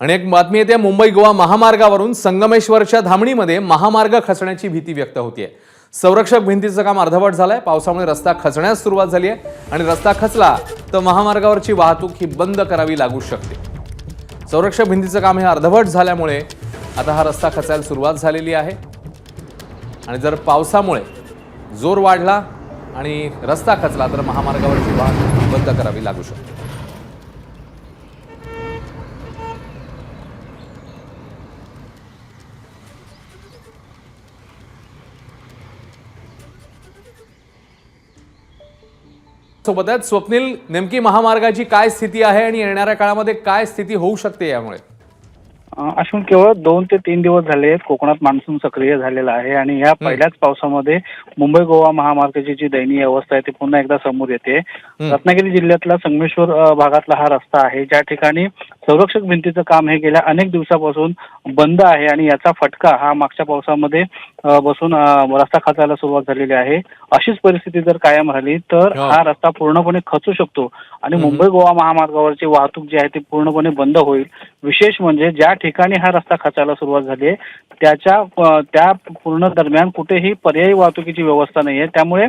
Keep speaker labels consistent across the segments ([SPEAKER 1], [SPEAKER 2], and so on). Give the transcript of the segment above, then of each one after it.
[SPEAKER 1] आणि एक बातमी येते, मुंबई गोवा महामार्गावरून संगमेश्वरच्या धामणीमध्ये महामार्ग खचण्याची भीती व्यक्त होतीये। संरक्षक भिंतीचं काम अर्धवट झालंय। पावसामुळे रस्ता खचण्यास सुरुवात झाली आहे आणि रस्ता खचला तर महामार्गावरची वाहतूक ही बंद करावी लागू शकते। संरक्षक भिंतीचं काम हे अर्धवट झाल्यामुळे आता हा रस्ता खचायला सुरुवात झालेली आहे आणि जर पावसामुळे जोर वाढला आणि रस्ता खचला तर महामार्गावरची वाहतूक बंद करावी लागू शकते। सोबत आहेत स्वप्नील, नेमकी महामार्गाची काय स्थिती आहे आणि येणाऱ्या काळामध्ये काय स्थिती होऊ शकते यामुळे?
[SPEAKER 2] अश्विन, केवळ 2 ते 3 दिवस झाले कोकणात मान्सून सक्रिय झालेला आहे आणि या पहिल्याच पावसामध्ये मुंबई गोवा महामार्गाची जी दयनीय अवस्था आहे ती पुन्हा एकदा समोर येते। रत्नागिरी जिल्ह्यातला संगमेश्वर भागातला हा रस्ता आहे, ज्या ठिकाणी संरक्षक भिंतीचं काम हे गेल्या अनेक दिवसापासून बंद आहे आणि याचा फटका हा मागच्या पावसामध्ये बसून रस्ता खचायला सुरुवात झालेली आहे। अशीच परिस्थिती जर कायम राहिली तर हा रस्ता पूर्णपणे खचू शकतो आणि मुंबई गोवा महामार्गावरची वाहतूक जी आहे ती पूर्णपणे बंद होईल। विशेष म्हणजे ज्या ठिकाणी हा रस्ता खचायला सुरुवात झाली आहे त्या पूर्ण दरम्यान कुठेही पर्यायी वाहतुकीची व्यवस्था नाही आहे, त्यामुळे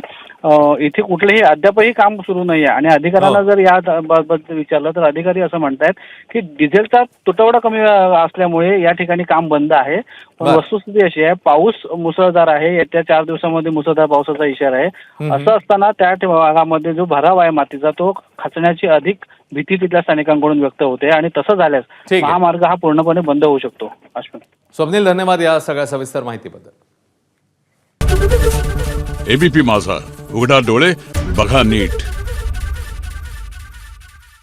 [SPEAKER 2] इथे कुठलेही अद्यापही काम सुरू नाही आहे। आणि अधिकाऱ्यांना जर याबाबत विचारलं तर अधिकारी असं म्हणतायत की डिझेलचा तुटवडा कमी असल्यामुळे या ठिकाणी काम बंद आहे। पण वस्तुस्थिती अशी आहे, पाऊस मुसळधार आहे, येत्या 4 दिवसामध्ये मुसळधार पावसाचा इशारा आहे। असं असताना त्या भागामध्ये जो भराव आहे मातीचा तो खचण्याची अधिक भीती तिथल्या स्थानिकांकडून व्यक्त होते आणि तसं झाल्यास महामार्ग हा पूर्णपणे बंद होऊ शकतो। अश्विन,
[SPEAKER 1] स्वप्नील, धन्यवाद या सगळ्या सविस्तर माहितीबद्दल।
[SPEAKER 3] एबीपी माझा, उघडा डोळे बघा नीट।